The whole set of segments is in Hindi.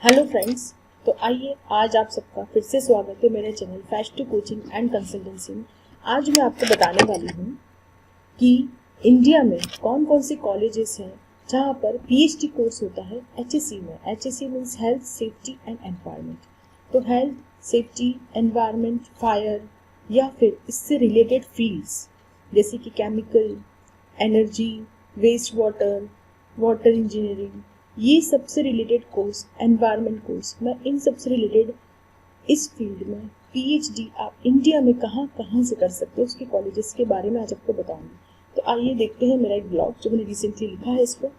Hello friends. तो आइए आज आप सबका फिर से स्वागत है मेरे चैनल फैश टू कोचिंग एंड कंसल्टेंसी में। आज मैं आपको बताने वाली हूँ कि इंडिया में कौन कौन से कॉलेजेस हैं जहाँ पर पीएचडी कोर्स होता है एचएससी में। HSC means health safety and environment. तो हेल्थ सेफ्टी एनवायरनमेंट, फायर या फिर इससे रिलेटेड फील्ड्स जैसे कि chemical, energy, waste water, water engineering, ये सबसे रिलेटेड कोर्स, एनवायरनमेंट कोर्स, मैं इन सबसे रिलेटेड इस फील्ड में पीएचडी आप इंडिया में कहाँ कहाँ से कर सकते हो, उसके कॉलेजेस के बारे में आज आपको बताऊंगी। तो आइए देखते हैं मेरा एक ब्लॉग जो मैंने रिसेंटली लिखा है इस पर।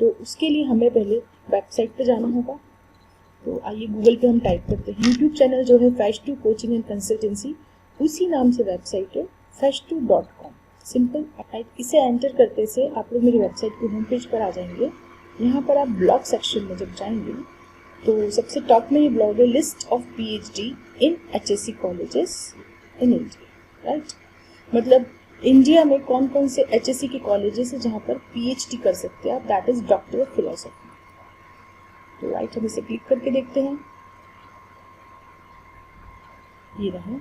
तो उसके लिए हमें पहले वेबसाइट पर जाना होगा। तो आइए गूगल पे हम टाइप करते हैं। यूट्यूब चैनल जो है फैश टू कोचिंग एंड कंसल्टेंसी, उसी नाम से वेबसाइट है fesh2.com। सिंपल इसे एंटर करते से आप लोग मेरी वेबसाइट के होम पेज पर आ जाएंगे। यहाँ पर आप ब्लॉग सेक्शन में जब जाएंगे तो सबसे टॉप में ये ब्लॉग है list of PhD in HSC colleges in India. Right, मतलब इंडिया में कौन कौन से एचएससी के कॉलेजेस हैं जहाँ पर पीएचडी कर सकते हैं आप, that is doctor of philosophy. तो राइट, हम इसे क्लिक करके देखते हैं। ये रहा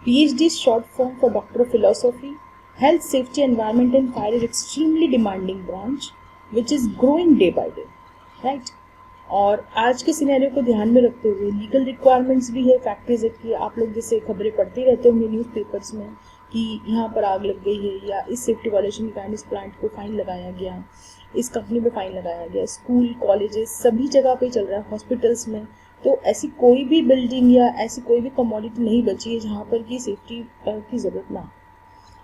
PhD short form for Doctor of Philosophy. Health, safety, environment and fire is extremely demanding branch which is growing day by day. Right? और आज के सिनेरियो को ध्यान में रखते हुए लीगल रिक्वायरमेंट्स भी है फैक्ट्रीज एक्ट की। आप लोग जैसे खबरें पढ़ते रहते होंगे न्यूज़पेपर्स में कि यहाँ पर आग लग गई है या इस सेफ्टी वायलेशन के कारण इस प्लांट को फाइन लगाया गया, इस कंपनी पे फाइन लगाया गया। स्कूल, कॉलेजेस सभी जगह पे चल रहा है, हॉस्पिटल्स में। तो ऐसी कोई भी बिल्डिंग या ऐसी कोई भी कमोडिटी नहीं बची है जहाँ पर की सेफ्टी की ज़रूरत ना हो।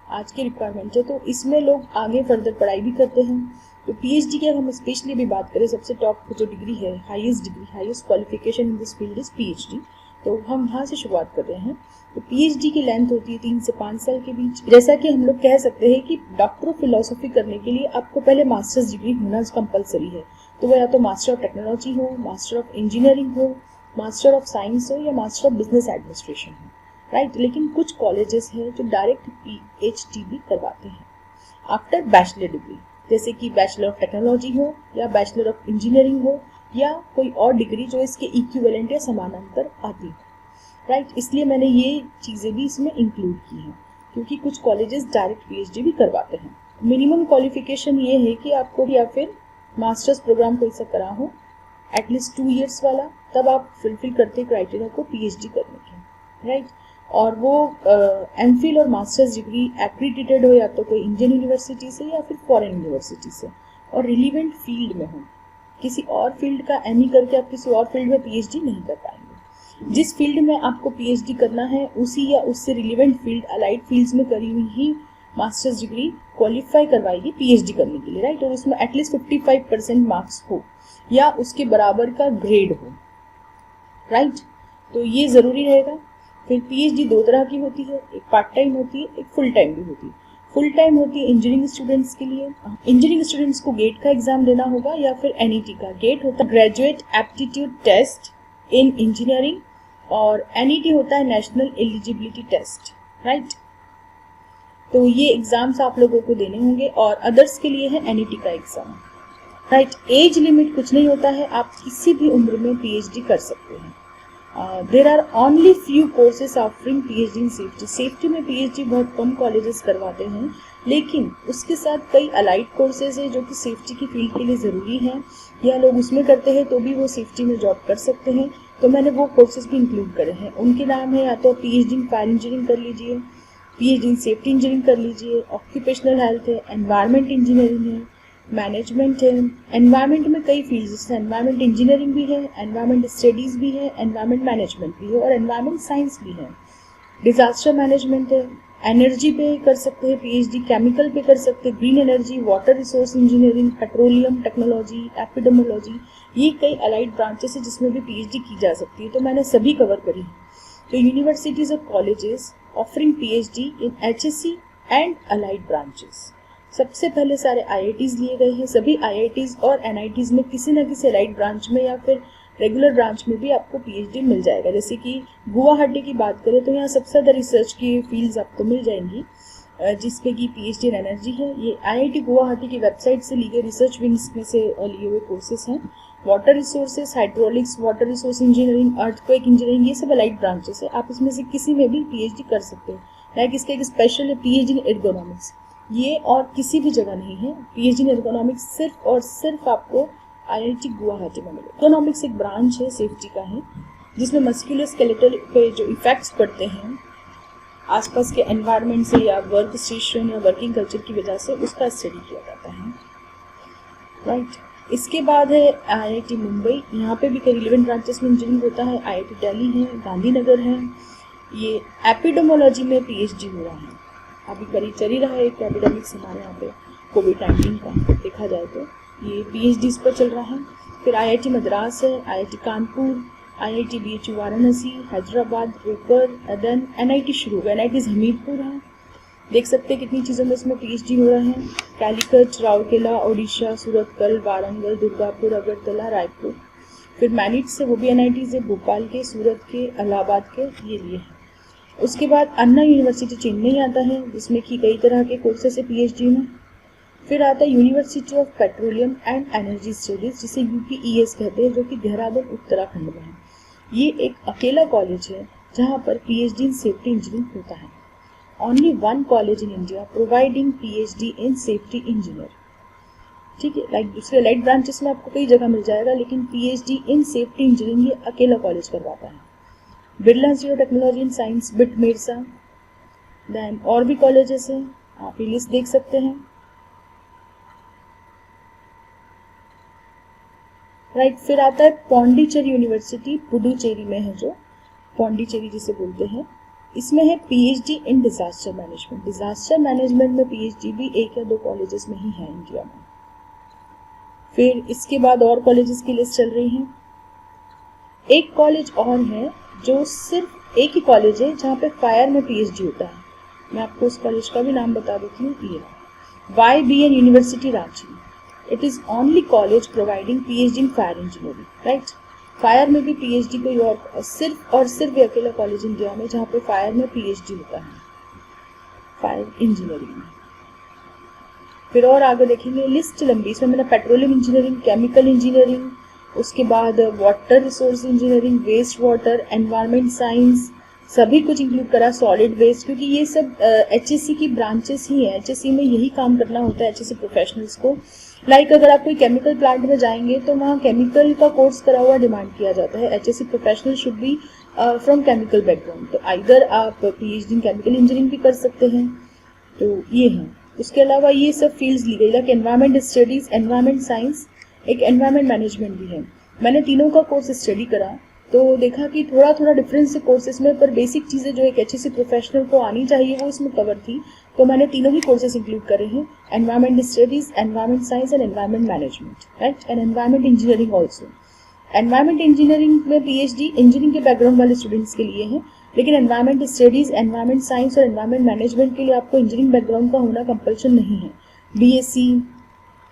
आज की रिक्वायरमेंट है, तो इसमें लोग आगे फर्दर पढ़ाई भी करते हैं। तो पीएचडी की अगर हम स्पेशली भी बात करें, सबसे टॉप जो डिग्री है, highest degree, highest qualification in this field is PhD. तो हम यहाँ से शुरुआत कर रहे हैं। तो पीएचडी की लेंथ होती है 3 से 5 साल के बीच। जैसा कि हम लोग कह सकते हैं कि डॉक्टर ऑफ फिलोसफी करने के लिए आपको पहले मास्टर्स डिग्री होना कंपलसरी है। तो वह या तो मास्टर ऑफ टेक्नोलॉजी हो, मास्टर ऑफ इंजीनियरिंग हो, मास्टर ऑफ साइंस हो या मास्टर ऑफ बिजनेस एडमिनिस्ट्रेशन हो। राइट, लेकिन कुछ कॉलेजेस हैं जो डायरेक्ट पीएचडी भी करवाते हैं आफ्टर बैचलर डिग्री, जैसे कि बैचलर ऑफ टेक्नोलॉजी हो या बैचलर ऑफ इंजीनियरिंग हो या कोई और डिग्री जो इसके इक्विवेलेंट या समानांतर आती है। राइट, इसलिए मैंने ये चीज़ें भी इसमें इंक्लूड की हैं क्योंकि कुछ कॉलेजेस डायरेक्ट पीएचडी भी करवाते हैं। मिनिमम क्वालिफिकेशन ये है कि आपको या फिर मास्टर्स प्रोग्राम कोई सा करा हो एटलीस्ट 2 इयर्स वाला, तब आप फुलफिल करते क्राइटेरिया को पीएचडी करने के। राइट, और वो एमफिल और मास्टर्स डिग्री एक्रीडिटेड हो या तो कोई इंडियन यूनिवर्सिटी से या फिर फॉरेन यूनिवर्सिटी से, और रिलीवेंट फील्ड में हो। किसी और फील्ड का एमई करके आप किसी और फील्ड में पीएचडी नहीं कर पाएंगे। जिस फील्ड में आपको पीएचडी करना है उसी या उससे रिलीवेंट फील्ड, अलाइड फील्ड्स में करी हुई ही मास्टर्स डिग्री क्वालिफाई करवाएगी पीएचडी करने के लिए। राइट, और उसमें एटलीस्ट 55% मार्क्स हो या उसके बराबर का ग्रेड हो। राइट, तो ये ज़रूरी रहेगा। फिर पीएचडी 2 तरह की होती है, एक पार्ट टाइम होती है, एक फुल टाइम भी होती है। फुल टाइम होती है इंजीनियरिंग स्टूडेंट्स के लिए। इंजीनियरिंग स्टूडेंट्स को गेट का एग्जाम देना होगा या फिर एनईटी का। गेट होता है graduate aptitude test in engineering और एनईटी होता है नेशनल एलिजिबिलिटी टेस्ट। राइट, तो ये एग्जाम्स आप लोगों को देने होंगे और अदर्स के लिए है एनईटी का एग्जाम। राइट, एज लिमिट कुछ नहीं होता है, आप किसी भी उम्र में पीएचडी कर सकते हैं। There are only few courses offering PhD in safety. Safety में पीएचडी बहुत कम कॉलेजेस करवाते हैं, लेकिन उसके साथ कई अलाइड कोर्सेज हैं जो कि सेफ्टी की फील्ड के लिए ज़रूरी हैं, या लोग उसमें करते हैं तो भी वो सेफ्टी में जॉब कर सकते हैं। तो मैंने वो कोर्सेज भी इंक्लूड करे हैं। उनके नाम है या तो पीएचडी इन फायर इंजीनियरिंग कर लीजिए, पीएचडी इन सेफ्टी इंजीनियरिंग कर लीजिए, ऑक्यूपेशनल हेल्थ है, एनवायरमेंट इंजीनियरिंग है, मैनेजमेंट है। एनवायरमेंट में कई फील्ड्स, जैसे एनवायरमेंट इंजीनियरिंग भी है, एनवायरमेंट स्टडीज़ भी है, एनवायरमेंट मैनेजमेंट भी है और एनवायरमेंट साइंस भी है। डिजास्टर मैनेजमेंट है, एनर्जी पे कर सकते हैं पीएचडी, केमिकल पे कर सकते हैं, green energy, water resource engineering, petroleum technology, epidemiology, ये कई अलाइड ब्रांचेस है जिसमें भी पीएचडी की जा सकती है। तो मैंने सभी कवर करी है। तो यूनिवर्सिटीज और colleges offering PhD in HSC and allied branches. सबसे पहले सारे आईआईटीज लिए गए हैं। सभी आईआईटीज और एनआईटीज में किसी न किसी अलाइड ब्रांच में या फिर रेगुलर ब्रांच में भी आपको पीएचडी मिल जाएगा। जैसे कि गुवाहाटी की बात करें तो यहाँ सबसे ज़्यादा रिसर्च की फील्ड्स आपको मिल जाएंगी, जिसपे की पीएचडी इन एनर्जी है। ये आईआईटी गुवाहाटी की वेबसाइट से ली गई रिसर्च विंग्स में से लिए हुए कोर्सेज हैं। Water resources, hydraulics, water resource engineering, earthquake engineering, ये सब अलाइड ब्रांचेस है। आप इसमें से किसी में भी पीएचडी कर सकते हो। लाइक इसका एक स्पेशल है पीएचडी इन एर्गोनॉमिक्स, ये और किसी भी जगह नहीं है। पीएचडी इन एर्गोनॉमिक्स सिर्फ और सिर्फ आपको आईआईटी गुवाहाटी में मिले। एर्गोनॉमिक्स एक ब्रांच है, सेफ्टी का है, जिसमें मस्कुलोस्केलेटल पे जो इफेक्ट्स पड़ते हैं आसपास के एनवायरनमेंट से या वर्क स्टेशन या वर्किंग कल्चर की वजह से, उसका स्टडी किया जाता है, राइट। इसके बाद है आईआईटी मुंबई, यहाँ पे भी कई रिलेवेंट ब्रांचेस में इंजीनियरिंग होता है। आईआईटी दिल्ली है, गांधीनगर है, ये एपिडेमोलॉजी में पीएचडी हो रहा है, अभी करीब चल ही रहा है एक एपिडेमिक्स हमारे यहाँ पे कोविड-19 का, देखा जाए तो ये पीएचडी इस पर चल रहा है। फिर आईआईटी मद्रास है, IIT Kanpur, IIT BHU Varanasi, Hyderabad, Ropar, then NIT शुरू हुआ, एनआईटी हमीरपुर है। देख सकते हैं कितनी चीज़ों में इसमें पीएचडी हो रहा है। कैलिकट, राउरकेला, ओडिशा, सूरतकल, वारंगल, दुर्गापुर, अगरतला, रायपुर। फिर मैनिट्स है, वो भी एनआईटीज है, भोपाल के, सूरत के, इलाहाबाद के, ये लिए हैं। उसके बाद अन्ना यूनिवर्सिटी चेन्नई आता है, जिसमें कि कई तरह के कोर्सेस है पीएचडी में। फिर आता है university of petroleum and energy studies, जिसे यूपीईएस कहते हैं, जो कि देहरादून उत्तराखंड में है। ये एक अकेला कॉलेज है जहाँ पर पीएचडी इन सेफ्टी इंजीनियरिंग होता है। Only one college in India providing PhD in safety engineer, ठीक है। लाइक दूसरे लाइट ब्रांचेस में आपको कई जगह मिल जाएगा, लेकिन पीएचडी इन सेफ्टी इंजीनियरिंग ये अकेला कॉलेज करवाता है। Birla institute of technology and science, BIT मेरसा, देन और भी कॉलेजेस हैं, आप ये लिस्ट देख सकते हैं, राइट। फिर आता है पौंडीचेरी यूनिवर्सिटी, पुडुचेरी में है, जो पौंडीचेरी जिसे बोलते हैं। इसमें है PhD in disaster management. Disaster management में पीएचडी भी एक या दो कॉलेजेस में ही है इंडिया में। फिर इसके बाद और कॉलेजेस की लिस्ट चल रही है। एक कॉलेज और है जो सिर्फ एक ही कॉलेज है जहाँ पे फायर में पीएचडी होता है। मैं आपको उस कॉलेज का भी नाम बता देती हूँ, ये YBN university Ranchi. It is only college providing PhD in fire engineering, right. Fire में भी पीएचडी कोई और सिर्फ अकेला कॉलेज इंडिया में जहाँ पे फायर में पीएचडी होता है, फायर इंजीनियरिंग में। फिर और आगे देखेंगे, लिस्ट लंबी, इसमें मैंने पेट्रोलियम इंजीनियरिंग, केमिकल इंजीनियरिंग, उसके बाद water resource engineering, waste water, environment science, सभी कुछ इंक्लूड करा, सॉलिड वेस्ट, क्योंकि ये सब एचएससी की ब्रांचेस ही है। एचएससी में यही काम करना होता है एचएससी प्रोफेशनल्स को। लाइक अगर आप कोई केमिकल प्लांट में जाएंगे तो वहाँ केमिकल का कोर्स करा हुआ डिमांड किया जाता है। HSC professional should be from chemical background. तो आइदर आप पीएचडी इन केमिकल इंजीनियरिंग भी कर सकते हैं, तो ये है। उसके अलावा ये सब फील्ड्स ली गई, like environment studies, environment science, एक एनवायरमेंट मैनेजमेंट भी है। मैंने तीनों का कोर्स स्टडी करा तो देखा कि थोड़ा थोड़ा डिफरेंस है कोर्सेज में, पर बेसिक चीज़ें जो एक एचएससी प्रोफेशनल को आनी चाहिए वो इसमें कवर थी। तो मैंने तीनों ही कोर्सेज इंक्लूड करे हैं, environment studies, environment science and environment management, right, and environment engineering also. Environment engineering में पीएचडी इंजीनियरिंग के बैकग्राउंड वाले स्टूडेंट्स के लिए है, लेकिन एनवायरमेंट स्टडीज, एनवायरमेंट साइंस और एनवायरमेंट मैनेजमेंट के लिए आपको इंजीनियरिंग बैकग्राउंड का होना कंपल्शन नहीं है। बीएससी,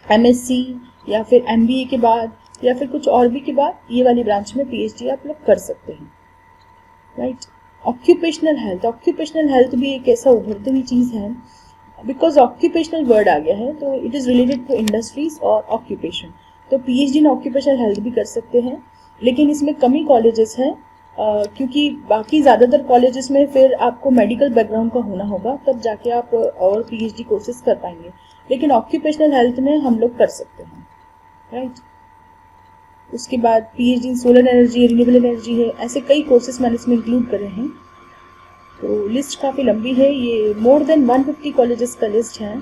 एमएससी या फिर एमबीए के बाद या फिर कुछ और भी के बाद ये वाली ब्रांच में पीएचडी आप लोग कर सकते हैं, right. Occupational health, occupational health भी एक ऐसा उभरती हुई चीज़ है, बिकॉज ऑक्यूपेशनल वर्ड आ गया है तो it is related to industries और ऑक्यूपेशन। तो पीएचडी इन ऑक्यूपेशनल हेल्थ भी कर सकते हैं, लेकिन इसमें कम ही कॉलेजेस हैं, क्योंकि बाकी ज़्यादातर कॉलेजेस में फिर आपको मेडिकल बैकग्राउंड का होना होगा, तब जाके आप और पीएचडी कोर्सेज कर पाएंगे। लेकिन ऑक्यूपेशनल हेल्थ में हम लोग कर सकते हैं, राइट। उसके बाद PhD in solar energy, renewable energy है, ऐसे कई कोर्सेज मैंने इसमें इंक्लूड करे हैं। तो लिस्ट काफ़ी लंबी है, ये मोर देन 150 कॉलेजेस का लिस्ट है।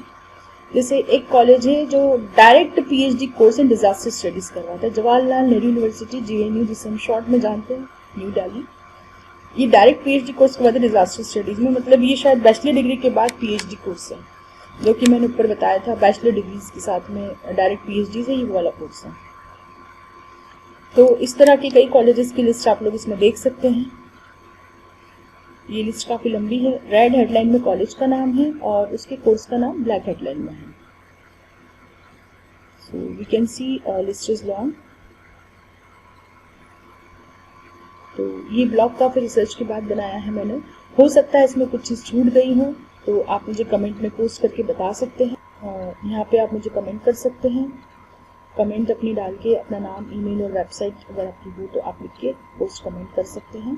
जैसे एक कॉलेज है जो direct PhD course in disaster studies करवाता है, जवाहरलाल नेहरू यूनिवर्सिटी, JNU, जिसे हम शॉर्ट में जानते हैं, न्यू दिल्ली। ये डायरेक्ट पीएचडी कोर्स करवाते हैं डिजास्टर स्टडीज़ में, मतलब ये शायद बैचलर डिग्री के बाद पीएचडी कोर्स है, जो कि मैंने ऊपर बताया था, बैचलर डिग्रीज के साथ में डायरेक्ट पीएचडी से ये वाला कोर्स है। तो इस तरह के कई कॉलेजेस की लिस्ट आप लोग इसमें देख सकते हैं। ये लिस्ट काफ़ी लंबी है। रेड हेडलाइन में कॉलेज का नाम है और उसके कोर्स का नाम ब्लैक हेडलाइन में है। So we can see list is long. तो ये ब्लॉग काफ़ी रिसर्च के बाद बनाया है मैंने। हो सकता है इसमें कुछ चीज़ छूट गई हो, तो आप मुझे कमेंट में पोस्ट करके बता सकते हैं, और यहाँ पे आप मुझे कमेंट कर सकते हैं। कमेंट अपनी डाल के अपना नाम, ईमेल और वेबसाइट अगर आपकी हो तो आप लिख के पोस्ट कमेंट कर सकते हैं,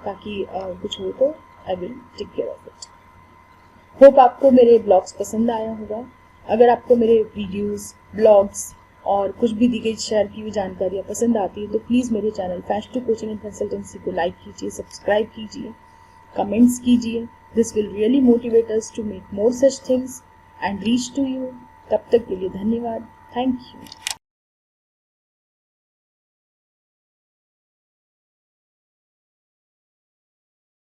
ताकि कुछ हो तो I will take care of it. Hope आपको मेरे ब्लॉग्स पसंद आया होगा। अगर आपको मेरे वीडियोस, ब्लॉग्स और कुछ भी दी गई शेयर की हुई जानकारियाँ पसंद आती है तो प्लीज़ मेरे चैनल फैश2 कोचिंग एंड कंसल्टेंसी को लाइक कीजिए, सब्सक्राइब कीजिए, कमेंट्स कीजिए। This will really motivate us to make more such things and reach to you. तब तक के लिए धन्यवाद। Thank you.